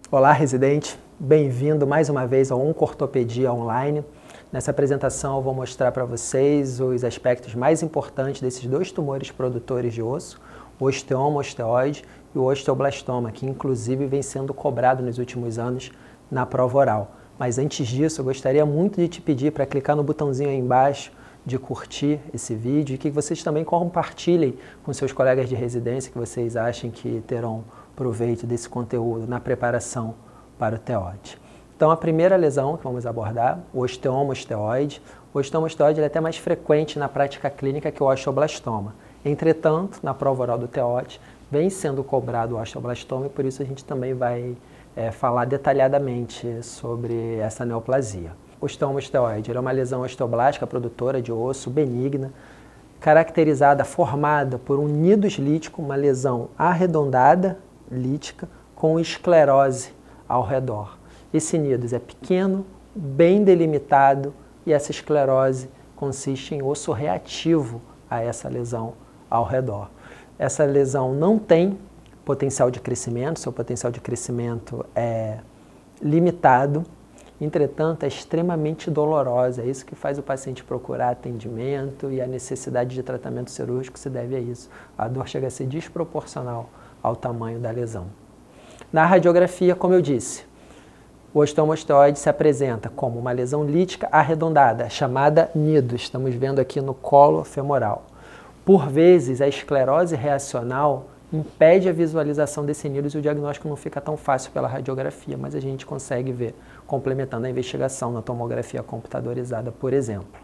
Olá, residente. Bem-vindo mais uma vez ao Oncortopedia Online. Nessa apresentação eu vou mostrar para vocês os aspectos mais importantes desses dois tumores produtores de osso, o osteoma osteoide e o osteoblastoma, que inclusive vem sendo cobrado nos últimos anos na prova oral. Mas antes disso, eu gostaria muito de te pedir para clicar no botãozinho aí embaixo de curtir esse vídeo e que vocês também compartilhem com seus colegas de residência que vocês achem que terão proveito desse conteúdo na preparação para o TEOD. Então, a primeira lesão que vamos abordar, o osteoma osteoide. O osteoma osteoide é até mais frequente na prática clínica que o osteoblastoma. Entretanto, na prova oral do TEOD, vem sendo cobrado o osteoblastoma e por isso a gente também vai falar detalhadamente sobre essa neoplasia. O osteoma osteoide é uma lesão osteoblástica produtora de osso benigna, caracterizada, formada por um nidus lítico, uma lesão arredondada, lítica, com esclerose ao redor. Esse nidus é pequeno, bem delimitado e essa esclerose consiste em osso reativo a essa lesão ao redor. Essa lesão não tem potencial de crescimento, seu potencial de crescimento é limitado, entretanto é extremamente dolorosa, é isso que faz o paciente procurar atendimento e a necessidade de tratamento cirúrgico se deve a isso. A dor chega a ser desproporcional ao tamanho da lesão. Na radiografia, como eu disse, o osteoma osteoide se apresenta como uma lesão lítica arredondada, chamada nidus, estamos vendo aqui no colo femoral. Por vezes, a esclerose reacional impede a visualização desse nidus e o diagnóstico não fica tão fácil pela radiografia, mas a gente consegue ver, complementando a investigação na tomografia computadorizada, por exemplo.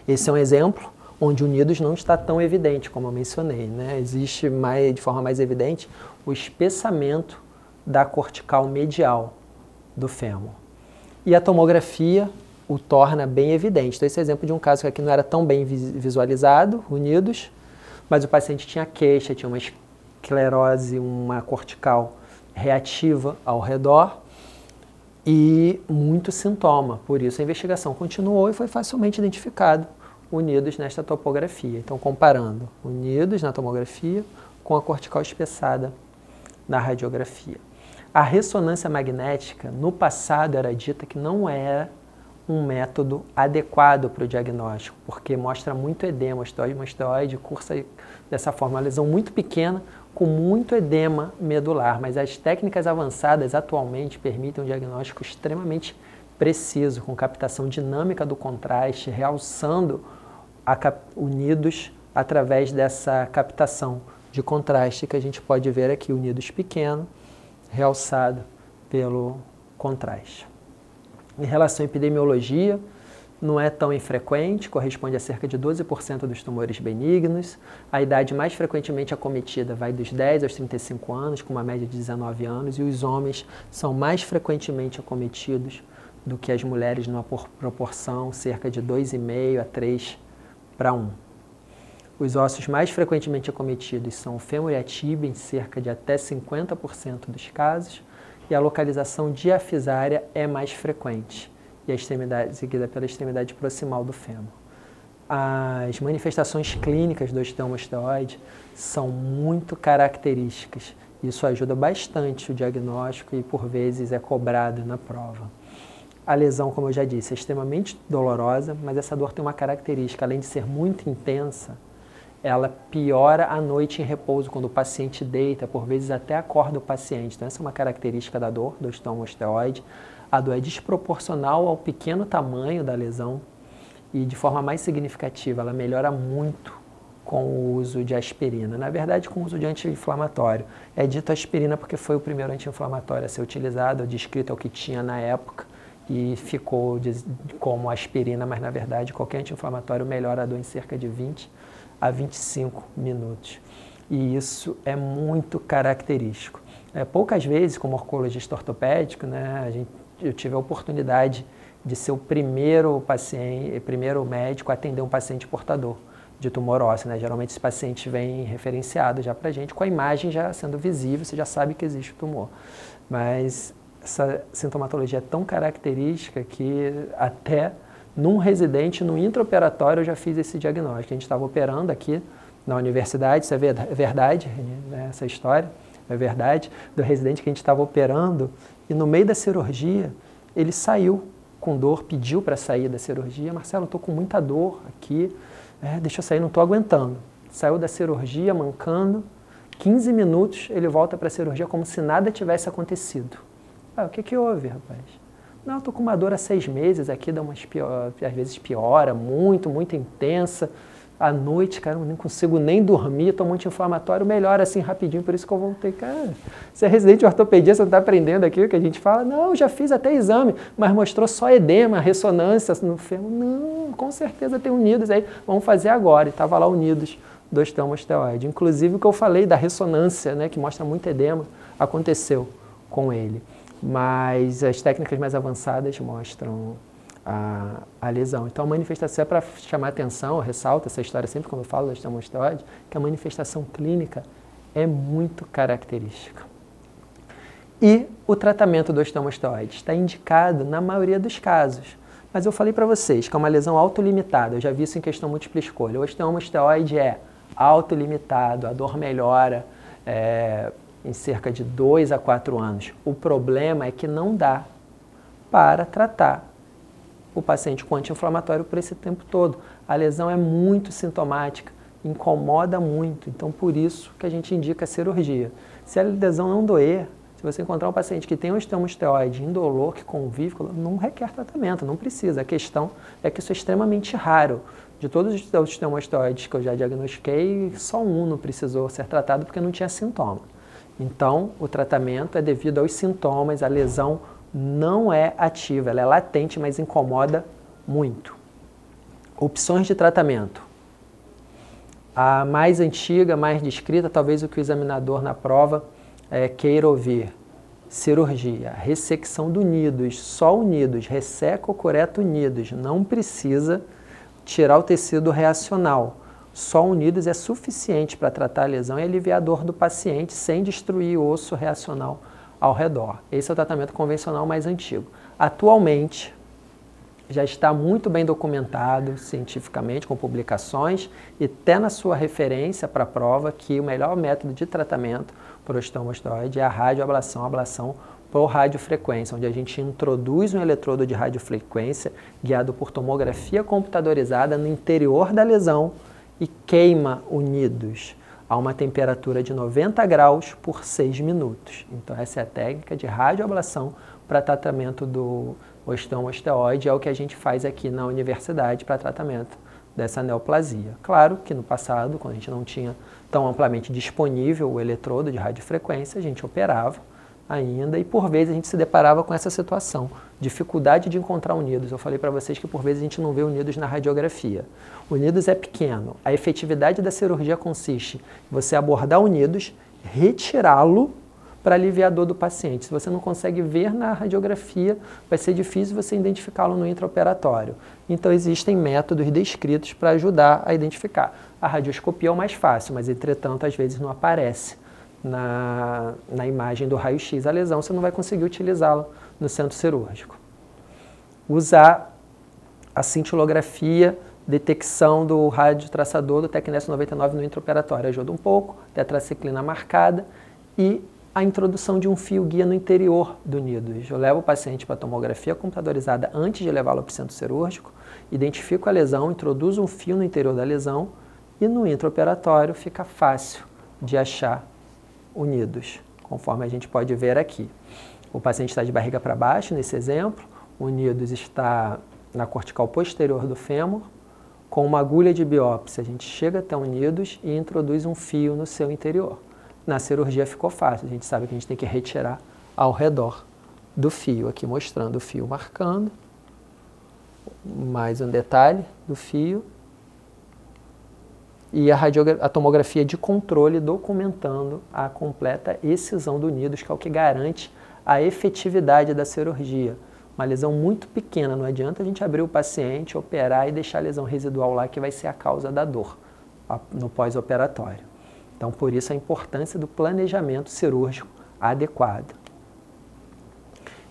Esse é um exemplo onde o nidus não está tão evidente, como eu mencionei, né? Existe de forma mais evidente o espessamento da cortical medial do fêmur. E a tomografia o torna bem evidente. Então, esse é exemplo de um caso que aqui não era tão bem visualizado, o nidus, mas o paciente tinha queixa, tinha uma esclerose, uma cortical reativa ao redor e muito sintoma. Por isso, a investigação continuou e foi facilmente identificado o nidus nesta topografia. Então, comparando o nidus na tomografia com a cortical espessada na radiografia. A ressonância magnética, no passado, era dita que não era um método adequado para o diagnóstico, porque mostra muito edema. O osteoide cursa dessa forma, uma lesão muito pequena, com muito edema medular, mas as técnicas avançadas atualmente permitem um diagnóstico extremamente preciso, com captação dinâmica do contraste, realçando o nidus através dessa captação de contraste que a gente pode ver aqui, o nidus pequeno, realçado pelo contraste. Em relação à epidemiologia, não é tão infrequente, corresponde a cerca de 12% dos tumores benignos. A idade mais frequentemente acometida vai dos 10 aos 35 anos, com uma média de 19 anos, e os homens são mais frequentemente acometidos do que as mulheres, numa proporção cerca de 2,5 a 3 para 1. Os ossos mais frequentemente acometidos são o fêmur e a tíbia, em cerca de até 50% dos casos, e a localização diafisária é mais frequente, e a extremidade seguida pela extremidade proximal do fêmur. As manifestações clínicas do osteoma osteoide são muito características. Isso ajuda bastante o diagnóstico e, por vezes, é cobrado na prova. A lesão, como eu já disse, é extremamente dolorosa, mas essa dor tem uma característica, além de ser muito intensa, ela piora à noite em repouso, quando o paciente deita, por vezes até acorda o paciente. Então, essa é uma característica da dor do osteoma osteoide. A dor é desproporcional ao pequeno tamanho da lesão e, de forma mais significativa, ela melhora muito com o uso de aspirina. Na verdade, com o uso de anti-inflamatório. É dito aspirina porque foi o primeiro anti-inflamatório a ser utilizado, descrito é o que tinha na época, e ficou como aspirina, mas na verdade qualquer anti-inflamatório melhora a dor em cerca de 20 a 25 minutos. E isso é muito característico. Poucas vezes, como oncologista ortopédico, né, eu tive a oportunidade de ser o primeiro médico a atender um paciente portador de tumor ósseo, né? Geralmente esse paciente vem referenciado já para a gente, com a imagem já sendo visível, você já sabe que existe o tumor. Mas essa sintomatologia é tão característica que até num residente, no intraoperatório, eu já fiz esse diagnóstico. A gente estava operando aqui na universidade, isso é verdade, né, essa história. é verdade, do residente que a gente estava operando e no meio da cirurgia ele saiu com dor, pediu para sair da cirurgia. Marcelo, estou com muita dor aqui, deixa eu sair, não estou aguentando. Saiu da cirurgia mancando, 15 minutos ele volta para a cirurgia como se nada tivesse acontecido. O que houve, rapaz? Não, estou com uma dor há 6 meses aqui, às vezes piora, muito intensa. À noite, cara, não consigo nem dormir, tomo um anti-inflamatório, melhora assim rapidinho, por isso que eu voltei. Cara, você é residente de ortopedia, você não está aprendendo aqui o que a gente fala? Não, já fiz até exame, mas mostrou só edema, ressonância no fêmur. Não, com certeza tem unidos aí, vamos fazer agora. E estava lá unidos do osteomosteoide. Inclusive o que eu falei da ressonância, né, que mostra muito edema, aconteceu com ele. Mas as técnicas mais avançadas mostram a lesão. Então a manifestação é para chamar atenção, eu ressalto essa história sempre quando eu falo da osteomosteoide, que a manifestação clínica é muito característica. E o tratamento do osteomosteoide está indicado na maioria dos casos. Mas eu falei para vocês que é uma lesão autolimitada, eu já vi isso em questão múltipla escolha. O osteomosteoide é autolimitado, a dor melhora em cerca de 2 a 4 anos. O problema é que não dá para tratar o paciente com anti-inflamatório por esse tempo todo. A lesão é muito sintomática, incomoda muito, então por isso que a gente indica a cirurgia. Se a lesão não doer, se você encontrar um paciente que tem um osteomosteoide indolor, que convive, não requer tratamento, não precisa. A questão é que isso é extremamente raro. De todos os osteomosteoides que eu já diagnostiquei, só um não precisou ser tratado porque não tinha sintoma. Então, o tratamento é devido aos sintomas, a lesão não é ativa, ela é latente, mas incomoda muito. Opções de tratamento. A mais antiga, mais descrita, talvez o que o examinador na prova queira ouvir. Cirurgia, ressecção do nidus, só o nidus, resseca ou coreta o nidus, não precisa tirar o tecido reacional. Só o nidus é suficiente para tratar a lesão e aliviar a dor do paciente sem destruir o osso reacional ao redor. Esse é o tratamento convencional mais antigo. Atualmente, já está muito bem documentado cientificamente, com publicações, e até na sua referência para a prova, que o melhor método de tratamento para o osteomosteoide é a radioablação, a ablação por radiofrequência, onde a gente introduz um eletrodo de radiofrequência guiado por tomografia computadorizada no interior da lesão e queima o nidus a uma temperatura de 90 graus por 6 minutos. Então essa é a técnica de radioablação para tratamento do osteomosteoide, é o que a gente faz aqui na universidade para tratamento dessa neoplasia. Claro que no passado, quando a gente não tinha tão amplamente disponível o eletrodo de radiofrequência, a gente operava ainda e por vezes a gente se deparava com essa situação, dificuldade de encontrar o nidus. Eu falei para vocês que por vezes a gente não vê o nidus na radiografia. O nidus é pequeno, a efetividade da cirurgia consiste em você abordar o nidus, retirá-lo para aliviar a dor do paciente. Se você não consegue ver na radiografia, vai ser difícil você identificá-lo no intraoperatório. Então existem métodos descritos para ajudar a identificar. A radioscopia é o mais fácil, mas entretanto às vezes não aparece na imagem do raio-x a lesão, você não vai conseguir utilizá-la no centro cirúrgico. Usar a cintilografia, detecção do radiotraçador do Tecnes 99 no intraoperatório ajuda um pouco, tetraciclina marcada e a introdução de um fio guia no interior do nidus. Eu levo o paciente para a tomografia computadorizada antes de levá-lo para o centro cirúrgico, identifico a lesão, introduzo um fio no interior da lesão e no intraoperatório fica fácil de achar o nidus, conforme a gente pode ver aqui. O paciente está de barriga para baixo, nesse exemplo, o nidus está na cortical posterior do fêmur, com uma agulha de biópsia, a gente chega até o nidus e introduz um fio no seu interior. Na cirurgia ficou fácil, a gente sabe que a gente tem que retirar ao redor do fio, aqui mostrando o fio marcando, mais um detalhe do fio, e a tomografia de controle documentando a completa excisão do nidus, que é o que garante a efetividade da cirurgia. Uma lesão muito pequena, não adianta a gente abrir o paciente, operar e deixar a lesão residual lá, que vai ser a causa da dor no pós-operatório. Então, por isso a importância do planejamento cirúrgico adequado.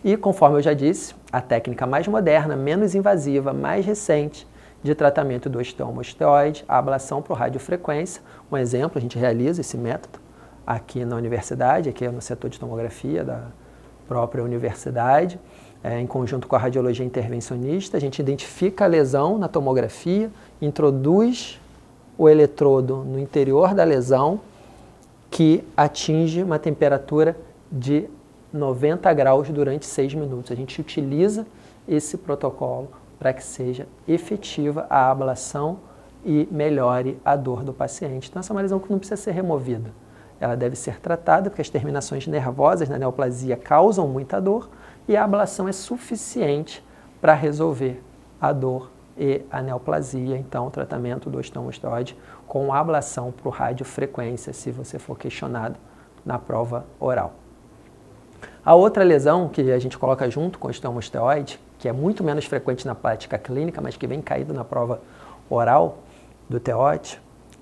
E, conforme eu já disse, a técnica mais moderna, menos invasiva, mais recente de tratamento do osteomosteoide, a ablação por radiofrequência. Um exemplo, a gente realiza esse método aqui na universidade, aqui no setor de tomografia da própria universidade, em conjunto com a radiologia intervencionista. A gente identifica a lesão na tomografia, introduz o eletrodo no interior da lesão, que atinge uma temperatura de 90 graus durante 6 minutos. A gente utiliza esse protocolo para que seja efetiva a ablação e melhore a dor do paciente. Então, essa é uma lesão que não precisa ser removida. Ela deve ser tratada porque as terminações nervosas na neoplasia causam muita dor e a ablação é suficiente para resolver a dor e a neoplasia. Então, o tratamento do osteomosteroide com ablação por radiofrequência, se você for questionado na prova oral. A outra lesão que a gente coloca junto com o osteomosteroide, que é muito menos frequente na prática clínica, mas que vem caído na prova oral do TEOT,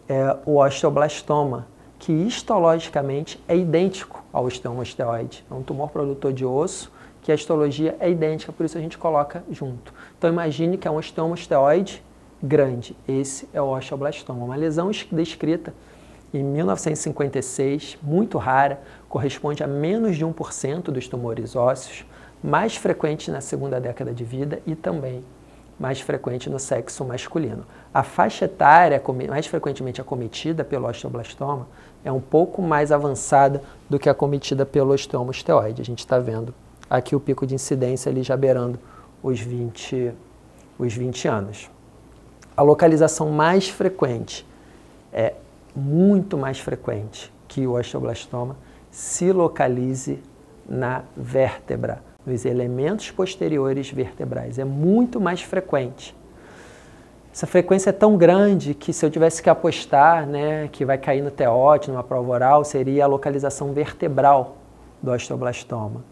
é o osteoblastoma, que histologicamente é idêntico ao osteomosteroide. É um tumor produtor de osso, que a histologia é idêntica, por isso a gente coloca junto. Então imagine que é um osteomosteroide grande. Esse é o osteoblastoma, uma lesão descrita em 1956, muito rara, corresponde a menos de 1% dos tumores ósseos, mais frequente na segunda década de vida e também mais frequente no sexo masculino. A faixa etária mais frequentemente acometida pelo osteoblastoma é um pouco mais avançada do que acometida pelo osteomosteroide. A gente está vendo aqui o pico de incidência ali já beirando os 20 anos. A localização mais frequente é muito mais frequente que o osteoblastoma se localize na vértebra, nos elementos posteriores vertebrais. É muito mais frequente. Essa frequência é tão grande que se eu tivesse que apostar, que vai cair no TEOT, numa prova oral, seria a localização vertebral do osteoblastoma.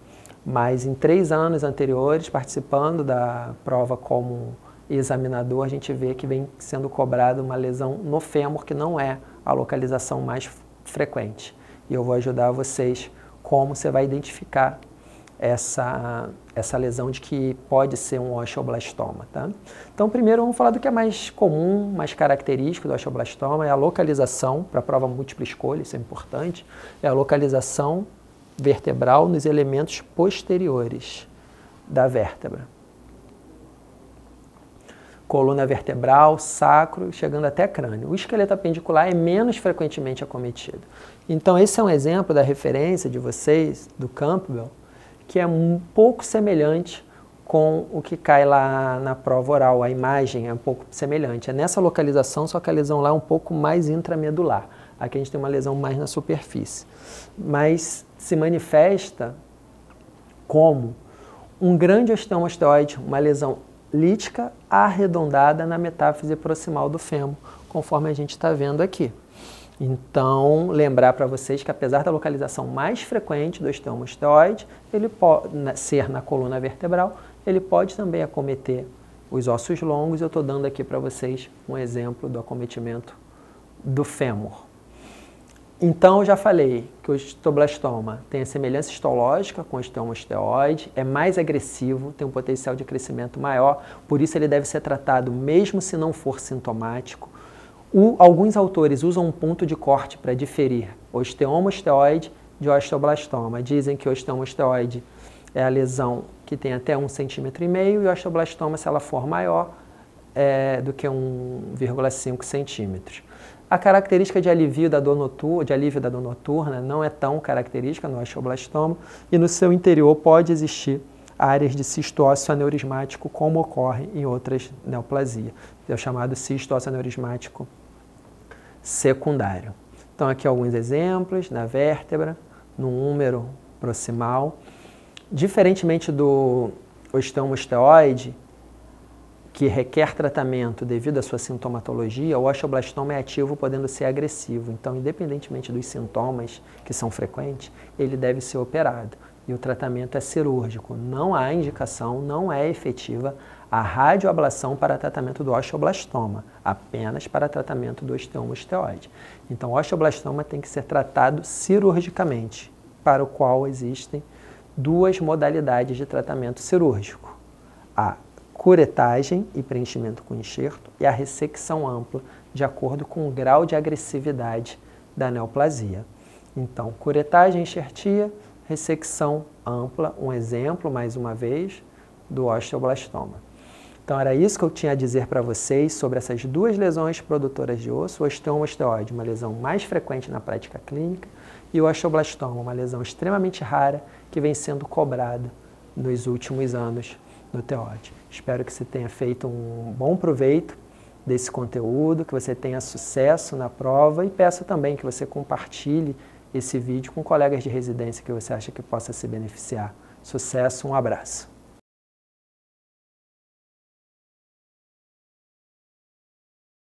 Mas em 3 anos anteriores, participando da prova como examinador, a gente vê que vem sendo cobrada uma lesão no fêmur, que não é a localização mais frequente. E eu vou ajudar vocês como você vai identificar essa lesão de que pode ser um osteoblastoma. Tá? Então, primeiro vamos falar do que é mais comum, mais característico do osteoblastoma, é a localização, para a prova múltipla escolha, isso é importante, é a localização vertebral nos elementos posteriores da vértebra. Coluna vertebral, sacro, chegando até crânio. O esqueleto apendicular é menos frequentemente acometido. Então, esse é um exemplo da referência de vocês, do Campbell, que é um pouco semelhante com o que cai lá na prova oral. A imagem é um pouco semelhante. É nessa localização, só que a lesão lá é um pouco mais intramedular. Aqui a gente tem uma lesão mais na superfície. Mas se manifesta como um grande osteomosteroide, uma lesão lítica arredondada na metáfise proximal do fêmur, conforme a gente está vendo aqui. Então, lembrar para vocês que apesar da localização mais frequente do osteomosteroide, ele pode ser na coluna vertebral, ele pode também acometer os ossos longos. Eu estou dando aqui para vocês um exemplo do acometimento do fêmur. Então, eu já falei que o osteoblastoma tem a semelhança histológica com o osteomosteroide, é mais agressivo, tem um potencial de crescimento maior, por isso ele deve ser tratado mesmo se não for sintomático. Alguns autores usam um ponto de corte para diferir osteomosteroide de osteoblastoma. Dizem que o osteomosteroide é a lesão que tem até 1,5 cm e o osteoblastoma, se ela for maior do que 1,5 centímetros. A característica de alívio da dor noturna não é tão característica no osteoblastoma e no seu interior pode existir áreas de cisto ósseo aneurismático, como ocorre em outras neoplasias. É o chamado cisto ósseo aneurismático secundário. Então, aqui alguns exemplos na vértebra, no húmero proximal. Diferentemente do osteomosteroide, que requer tratamento devido à sua sintomatologia, o osteoblastoma é ativo, podendo ser agressivo. Então, independentemente dos sintomas que são frequentes, ele deve ser operado. E o tratamento é cirúrgico. Não há indicação, não é efetiva a radioablação para tratamento do osteoblastoma, apenas para tratamento do osteomosteroide. Então, o osteoblastoma tem que ser tratado cirurgicamente, para o qual existem 2 modalidades de tratamento cirúrgico. A curetagem e preenchimento com enxerto e a ressecção ampla, de acordo com o grau de agressividade da neoplasia. Então, curetagem, enxertia, ressecção ampla, um exemplo, mais uma vez, do osteoblastoma. Então, era isso que eu tinha a dizer para vocês sobre essas duas lesões produtoras de osso, o osteoma osteoide, uma lesão mais frequente na prática clínica, e o osteoblastoma, uma lesão extremamente rara que vem sendo cobrada nos últimos anos no TEOD. Espero que você tenha feito um bom proveito desse conteúdo, que você tenha sucesso na prova e peço também que você compartilhe esse vídeo com colegas de residência que você acha que possa se beneficiar. Sucesso, um abraço.